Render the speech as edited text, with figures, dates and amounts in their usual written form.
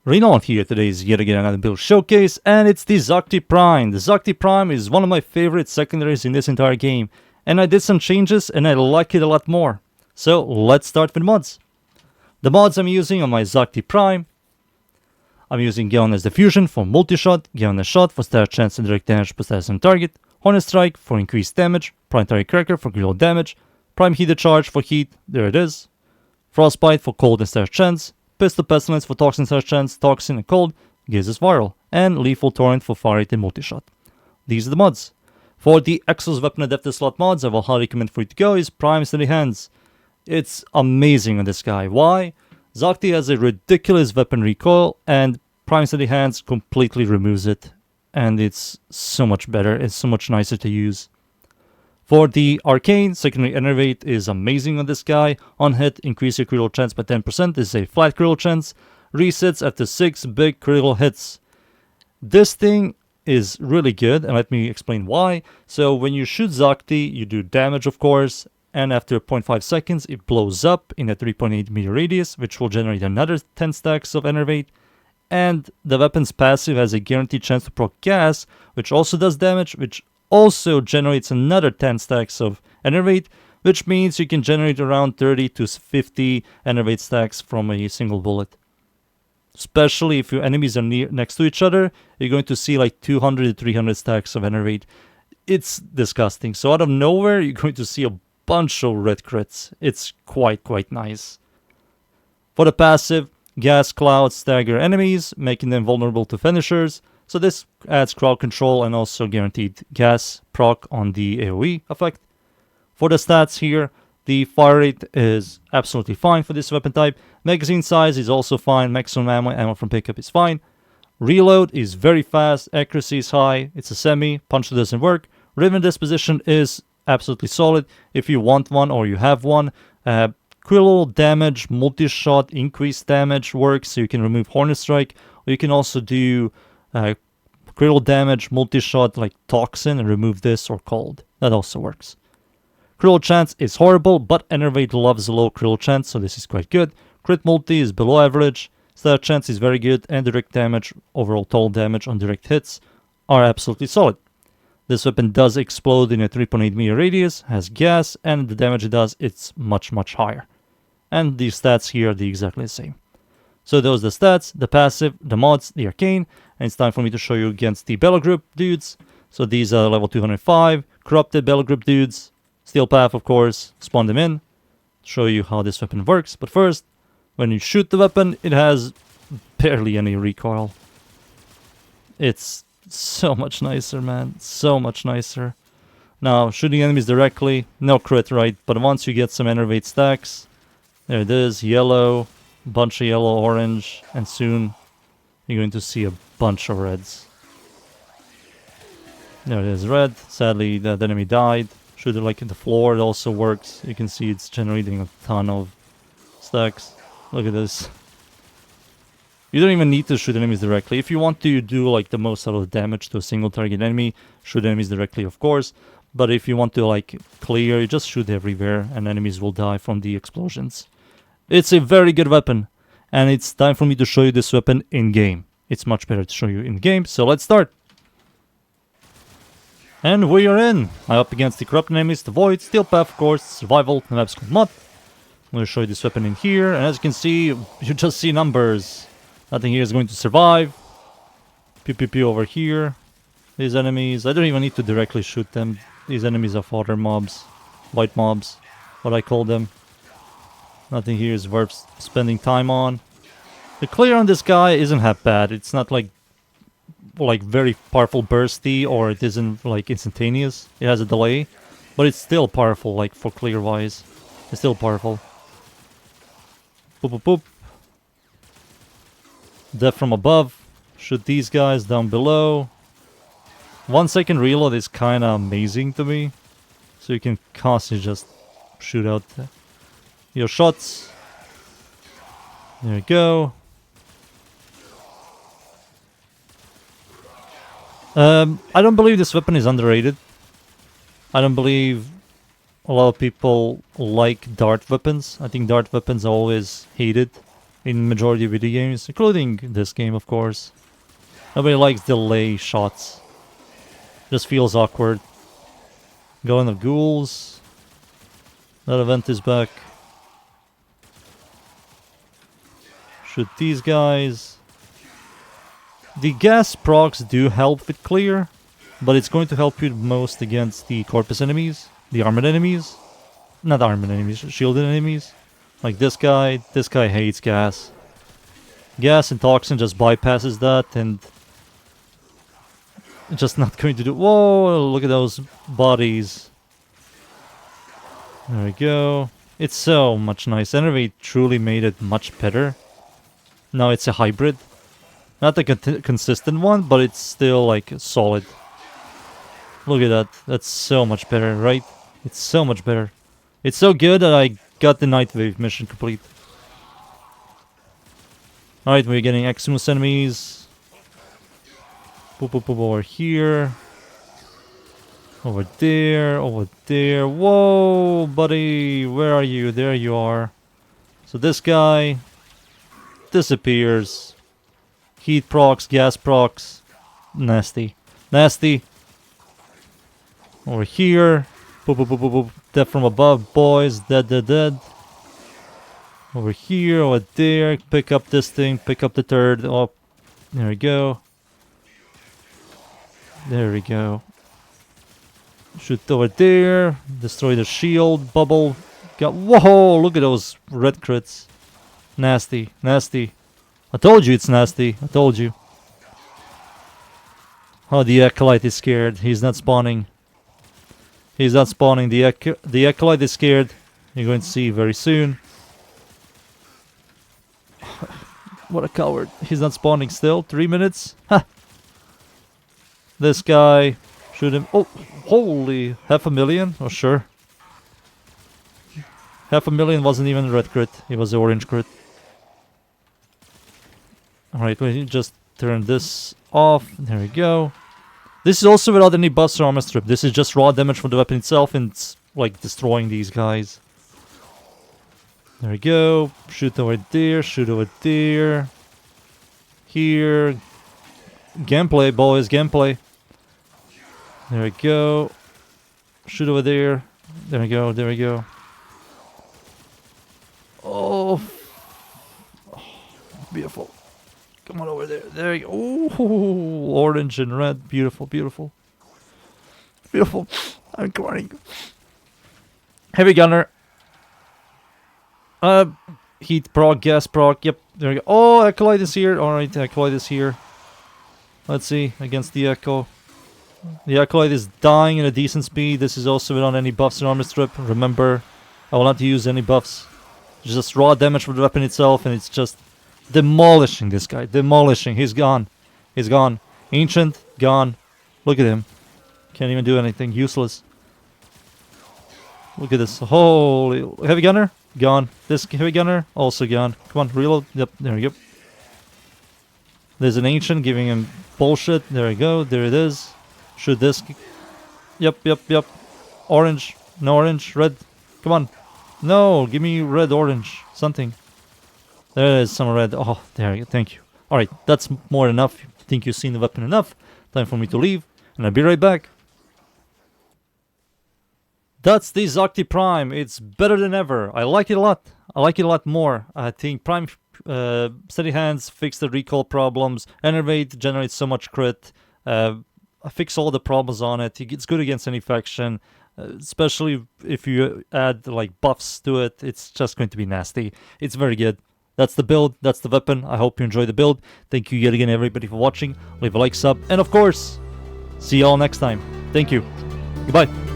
Rainollon here. Today is yet again another build showcase, and it's the Zakti Prime. The Zakti Prime is one of my favorite secondaries in this entire game, and I did some changes and I like it a lot more. So let's start with mods. The mods I'm using on my Zakti Prime. I'm using Gallon's Diffusion for multi-shot, Gallon's Shot for status chance and direct damage per status on target, Hornet Strike for increased damage, Planetary Cracker for critical damage, Prime Heated Charge for heat, there it is, Frostbite for cold and status chance, Pistol Pestilence for Toxin status chance, Toxin and cold, gives us viral, and Lethal Torrent for fire rate and multi-shot. These are the mods. For the Exos Weapon Adaptive slot mods, I will highly recommend for you to go is Prime Steady Hands. It's amazing on this guy. Why? Zakti has a ridiculous weapon recoil, and Prime Steady Hands completely removes it. And it's so much better, it's so much nicer to use. For the Arcane, Secondary Enervate is amazing on this guy. On hit, increase your critical chance by 10%. This is a flat critical chance. Resets after 6 big critical hits. This thing is really good, and let me explain why. So when you shoot Zakti, you do damage of course, and after 0.5 seconds it blows up in a 3.8 meter radius, which will generate another 10 stacks of Enervate. And the weapon's passive has a guaranteed chance to proc gas, which also does damage, which also generates another 10 stacks of Enervate, which means you can generate around 30 to 50 Enervate stacks from a single bullet. Especially if your enemies are next to each other, you're going to see like 200 to 300 stacks of Enervate. It's disgusting. So out of nowhere, you're going to see a bunch of red crits. It's quite nice. For the passive, Gas Clouds stagger enemies, making them vulnerable to finishers. So this adds crowd control and also guaranteed gas proc on the AoE effect. For the stats here, the fire rate is absolutely fine for this weapon type. Magazine size is also fine. Maximum ammo from pickup is fine. Reload is very fast. Accuracy is high. It's a semi. Punch doesn't work. Riven disposition is absolutely solid. If you want one or you have one, critical damage, multi-shot, increased damage works. So you can remove Hornet Strike, or you can also do critical damage, multi-shot like Toxin and remove this or cold. That also works. Critical chance is horrible, but Enervate loves a low critical chance, so this is quite good. Crit multi is below average. Stat chance is very good, and direct damage, overall total damage on direct hits are absolutely solid. This weapon does explode in a 3.8 meter radius, has gas, and the damage it does, it's much higher. And the stats here are exactly the same. So those are the stats, the passive, the mods, the Arcane, and it's time for me to show you against the Bellow Group dudes. So these are level 205, corrupted Bellow Group dudes, Steel Path of course, spawn them in, show you how this weapon works. But first, when you shoot the weapon, it has barely any recoil. It's so much nicer, man, so much nicer. Now, shooting enemies directly, no crit, right? But once you get some Enervate stacks, there it is, yellow, bunch of yellow, orange, and soon you're going to see a bunch of reds. There it is, red. Sadly, that enemy died. Shoot it like in the floor, it also works. You can see it's generating a ton of stacks. Look at this. You don't even need to shoot enemies directly. If you want to do like the most out of the damage to a single target enemy, shoot enemies directly of course. But if you want to like clear, you just shoot everywhere and enemies will die from the explosions. It's a very good weapon, and it's time for me to show you this weapon in-game. It's much better to show you in-game, so let's start. And we are in. I'm up against the corrupt enemies, the Void, Steel Path of course, Survival, and map's called Mod. I'm going to show you this weapon in here, and as you can see, you just see numbers. Nothing here is going to survive. Pew pew pew over here. These enemies, I don't even need to directly shoot them. These enemies are fodder mobs, white mobs, what I call them. Nothing here is worth spending time on. The clear on this guy isn't that bad. It's not like very powerful bursty, or it isn't like instantaneous. It has a delay, but it's still powerful, like for clear wise. It's still powerful. Boop boop boop. Death from above. Shoot these guys down below. 1 second reload is kinda amazing to me. So you can constantly just shoot out your shots. There you go. I don't believe this weapon is underrated. I don't believe a lot of people like dart weapons. I think dart weapons are always hated in majority of video games, including this game, of course. Nobody likes delay shots. Just feels awkward. Going of ghouls. That event is back. Shoot these guys. The gas procs do help with clear, but it's going to help you most against the corpus enemies, the armored enemies. Not armored enemies, shielded enemies. Like this guy hates gas. Gas and toxin just bypasses that, and just not going to do... Whoa, look at those bodies. There we go. It's so much nice. Enervate truly made it much better. Now it's a hybrid. Not the consistent one, but it's still like solid. Look at that. That's so much better, right? It's so much better. It's so good that I got the Nightwave mission complete. Alright, we're getting Eximus enemies. Boop, boop, boop, over here. Over there, over there. Whoa, buddy. Where are you? There you are. So this guy disappears. Heat procs, gas procs. Nasty. Nasty. Over here. Boop, boop, boop, boop, boop. Death from above, boys. Dead, dead, dead. Over here, over there. Pick up this thing. Pick up the third. Oh, there we go. There we go. Shoot over there. Destroy the shield. Bubble. Got. Whoa! Look at those red crits. Nasty. Nasty. I told you it's nasty. I told you. Oh, the Acolyte is scared. He's not spawning. He's not spawning. The Acolyte is scared. You're going to see very soon. What a coward. He's not spawning still. 3 minutes. Ha! This guy. Shoot him. Oh, holy. 500,000? Oh, sure. 500,000 wasn't even a red crit. It was the orange crit. Alright, we just turn this off. There we go. This is also without any buffs or armor strip. This is just raw damage from the weapon itself and it's like destroying these guys. There we go. Shoot over there. Shoot over there. Here. Gameplay, boys. Gameplay. There we go. Shoot over there. There we go. There we go. Oh. Beautiful. Come on over there. There you go. Ooh, orange and red. Beautiful, beautiful. Beautiful. I'm crying. Heavy gunner. Heat proc, gas proc. Yep, there we go. Oh, Acolyte is here. Alright, Acolyte is here. Let's see. Against the Echo. The Acolyte is dying at a decent speed. This is also without any buffs and armor strip. Remember, I will not use any buffs. Just raw damage from the weapon itself, and it's just demolishing this guy. Demolishing. He's gone. He's gone. Ancient, gone. Look at him. Can't even do anything. Useless. Look at this. Holy. Heavy gunner, gone. This heavy gunner, also gone. Come on, reload. Yep, there we go. There's an ancient giving him bullshit. There we go. There it is. Shoot this. Yep, yep, yep. Orange. No orange. Red. Come on. No, give me red, orange. Something. There is some red. Oh, there you go. Thank you. Alright, that's more than enough. I think you've seen the weapon enough. Time for me to leave. And I'll be right back. That's the Zakti Prime. It's better than ever. I like it a lot. I like it a lot more. I think Prime Steady Hands fixed the recall problems. Enervate generates so much crit. I fix all the problems on it. It's good against any faction. Especially if you add like buffs to it. It's just going to be nasty. It's very good. That's the build. That's the weapon. I hope you enjoy the build. Thank you yet again everybody for watching. Leave a like, sub, and of course, see you all next time. Thank you. Goodbye.